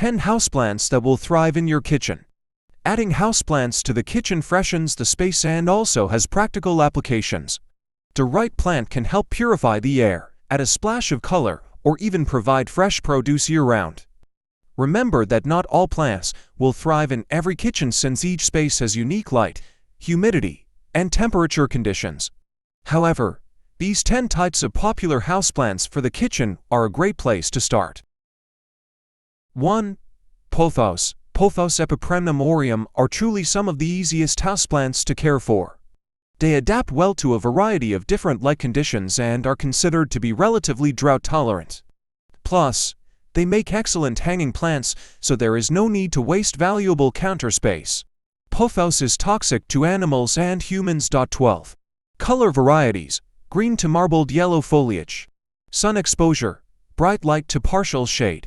10 houseplants that will thrive in your kitchen. Adding houseplants to the kitchen freshens the space and also has practical applications. The right plant can help purify the air, add a splash of color, or even provide fresh produce year-round. Remember that not all plants will thrive in every kitchen since each space has unique light, humidity, and temperature conditions. However, these 10 types of popular houseplants for the kitchen are a great place to start. 1. Pothos. Pothos epipremnum aureum are truly some of the easiest houseplants to care for. They adapt well to a variety of different light conditions and are considered to be relatively drought-tolerant. Plus, they make excellent hanging plants, so there is no need to waste valuable counter space. Pothos is toxic to animals and humans. 12. Color varieties: green to marbled yellow foliage. Sun exposure: bright light to partial shade.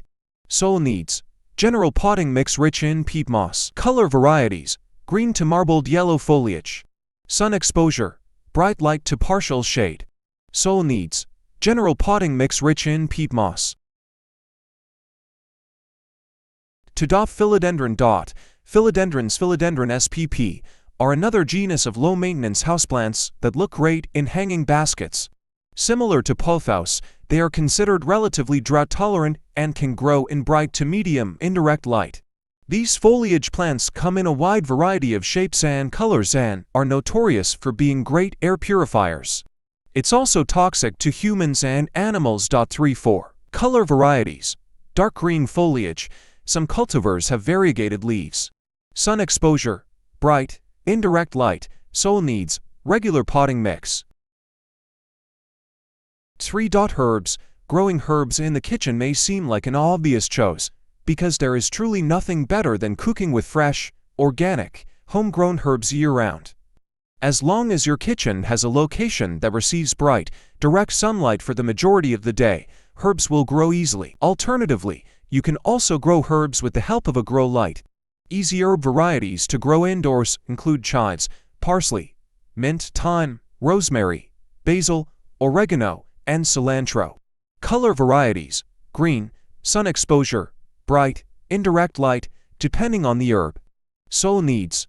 Soil needs: general potting mix rich in peat moss. Color varieties: green to marbled yellow foliage. Sun exposure: bright light to partial shade. Soil needs: general potting mix rich in peat moss. Philodendron. Philodendrons, Philodendron spp, are another genus of low-maintenance houseplants that look great in hanging baskets. Similar to pothos, they are considered relatively drought-tolerant and can grow in bright to medium indirect light. These foliage plants come in a wide variety of shapes and colors and are notorious for being great air purifiers. It's also toxic to humans and animals. 34. Color varieties: dark green foliage. Some cultivars have variegated leaves. Sun exposure: bright, indirect light. Soil needs: regular potting mix. 3. Herbs. Growing herbs in the kitchen may seem like an obvious choice, because there is truly nothing better than cooking with fresh, organic, homegrown herbs year-round. As long as your kitchen has a location that receives bright, direct sunlight for the majority of the day, herbs will grow easily. Alternatively, you can also grow herbs with the help of a grow light. Easy herb varieties to grow indoors include chives, parsley, mint, thyme, rosemary, basil, oregano, and cilantro. Color varieties: green, sun exposure, bright, indirect light, depending on the herb. Soil needs: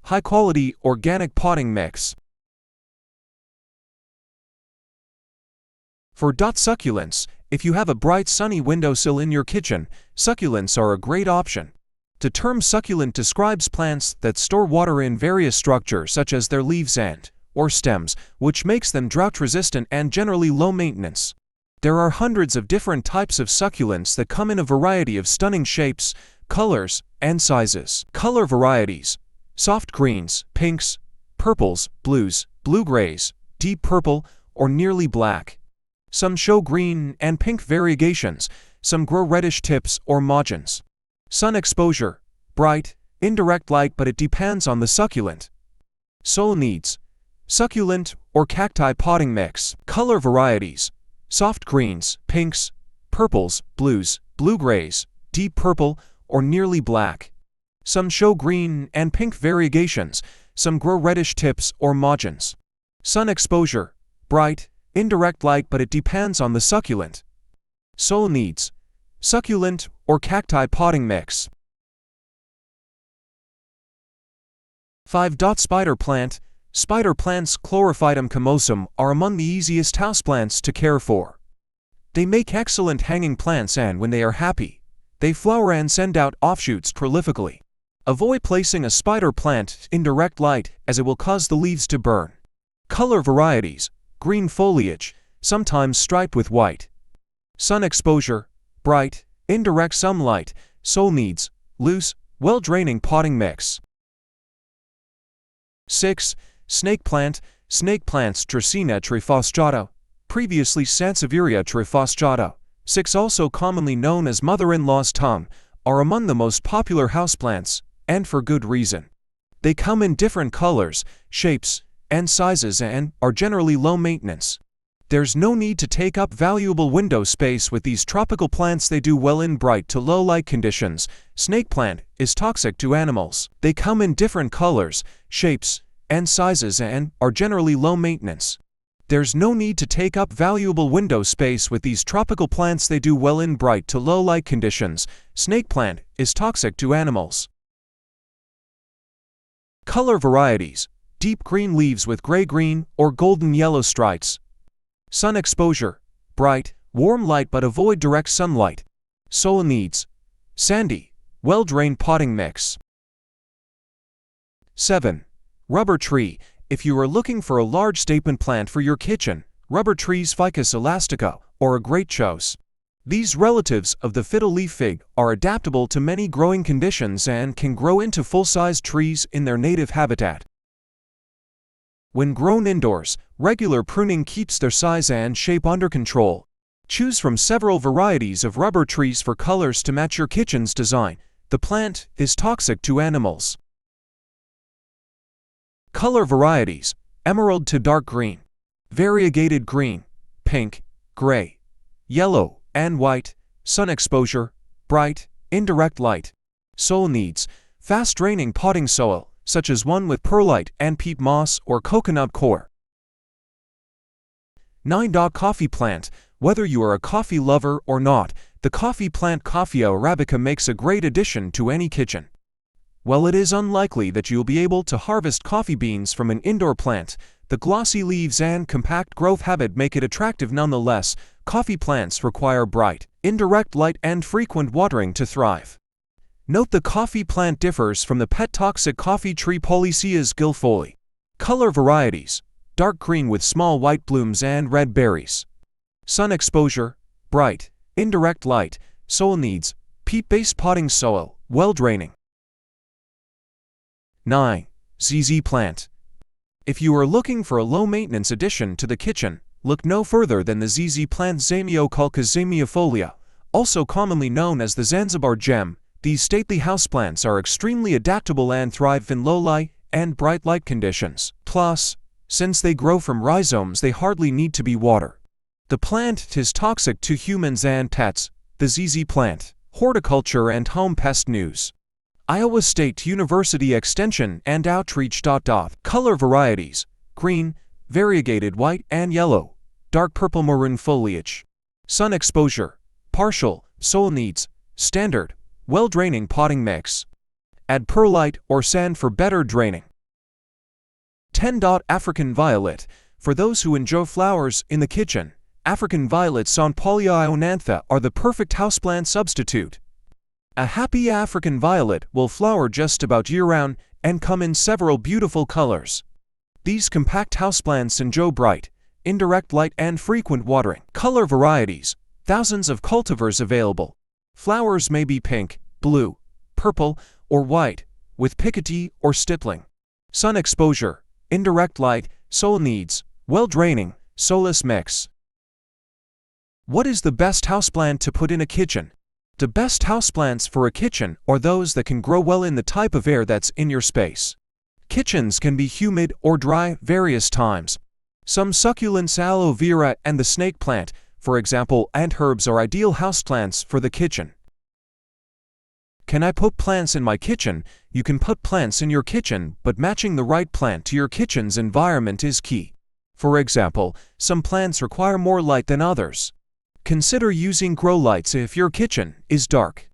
high-quality organic potting mix. 4. Succulents. If you have a bright sunny windowsill in your kitchen, succulents are a great option. The term succulent describes plants that store water in various structures such as their leaves or stems, which makes them drought-resistant and generally low maintenance. There are hundreds of different types of succulents that come in a variety of stunning shapes, colors, and sizes. Color varieties: soft greens, pinks, purples, blues, blue-grays, deep purple, or nearly black. Some show green and pink variegations, some grow reddish tips or margins. Sun exposure: bright, indirect light, but it depends on the succulent. Soil needs: succulent or cacti potting mix. Color varieties: soft greens, pinks, purples, blues, blue-grays, deep purple, or nearly black. Some show green and pink variegations, some grow reddish tips or margins. Sun exposure: bright, indirect light, but it depends on the succulent. Soil needs: succulent or cacti potting mix. 5. Spider plant. Spider plants, Chlorophytum comosum, are among the easiest houseplants to care for. They make excellent hanging plants and when they are happy, they flower and send out offshoots prolifically. Avoid placing a spider plant in direct light as it will cause the leaves to burn. Color varieties: green foliage, sometimes striped with white. Sun exposure: bright, indirect sunlight. Soil needs: loose, well-draining potting mix. 6. Snake plant. Snake plants, Dracaena trifasciata, previously Sansevieria trifasciata, 6, also commonly known as mother-in-law's tongue, are among the most popular houseplants, and for good reason. They come in different colors, shapes, and sizes and are generally low maintenance. There's no need to take up valuable window space with these tropical plants. They do well in bright to low light conditions. Snake plant is toxic to animals. They come in different colors, shapes, and sizes and are generally low maintenance. There's no need to take up valuable window space with these tropical plants. They do well in bright to low light conditions. Snake plant is toxic to animals. Color varieties: deep green leaves with gray-green or golden yellow stripes. Sun exposure: bright, warm light but avoid direct sunlight. Soil needs: sandy, well-drained potting mix. 7. Rubber tree. If you are looking for a large statement plant for your kitchen, rubber trees Ficus elastica are a great choice. These relatives of the fiddle leaf fig are adaptable to many growing conditions and can grow into full-sized trees in their native habitat. When grown indoors, regular pruning keeps their size and shape under control. Choose from several varieties of rubber trees for colors to match your kitchen's design. The plant is toxic to animals. Color varieties: emerald to dark green, variegated green, pink, gray, yellow, and white. Sun exposure: bright, indirect light. Soil needs: fast-draining potting soil, such as one with perlite and peat moss or coconut coir. 9. Coffee plant. Whether you are a coffee lover or not, the coffee plant Coffea arabica makes a great addition to any kitchen. While it is unlikely that you'll be able to harvest coffee beans from an indoor plant, the glossy leaves and compact growth habit make it attractive nonetheless. Coffee plants require bright, indirect light and frequent watering to thrive. Note the coffee plant differs from the pet toxic coffee tree Polycias guilfoyle. Color varieties: dark green with small white blooms and red berries. Sun exposure: bright, indirect light. Soil needs: peat-based potting soil, well-draining. 9. ZZ plant. If you are looking for a low-maintenance addition to the kitchen, look no further than the ZZ plant Zamioculcas zamiifolia, also commonly known as the Zanzibar gem. These stately houseplants are extremely adaptable and thrive in low light and bright light conditions. Plus, since they grow from rhizomes, they hardly need to be watered. The plant is toxic to humans and pets. The ZZ plant. Horticulture and Home Pest News. Iowa State University Extension and Outreach. Color varieties: green, variegated white and yellow, dark purple maroon foliage. Sun exposure: partial. Soil needs: standard, well-draining potting mix. Add perlite or sand for better draining. 10. African violet. For those who enjoy flowers in the kitchen, African violets Sonpolia ionantha are the perfect houseplant substitute. A happy African violet will flower just about year-round and come in several beautiful colors. These compact houseplants enjoy bright, indirect light and frequent watering. Color varieties: thousands of cultivars available. Flowers may be pink, blue, purple, or white, with picotee or stippling. Sun exposure: indirect light. Soil needs: well-draining, soulless mix. What is the best houseplant to put in a kitchen? The best houseplants for a kitchen are those that can grow well in the type of air that's in your space. Kitchens can be humid or dry various times. Some succulents, aloe vera and the snake plant, for example, and herbs are ideal houseplants for the kitchen. Can I put plants in my kitchen? You can put plants in your kitchen, but matching the right plant to your kitchen's environment is key. For example, some plants require more light than others. Consider using grow lights if your kitchen is dark.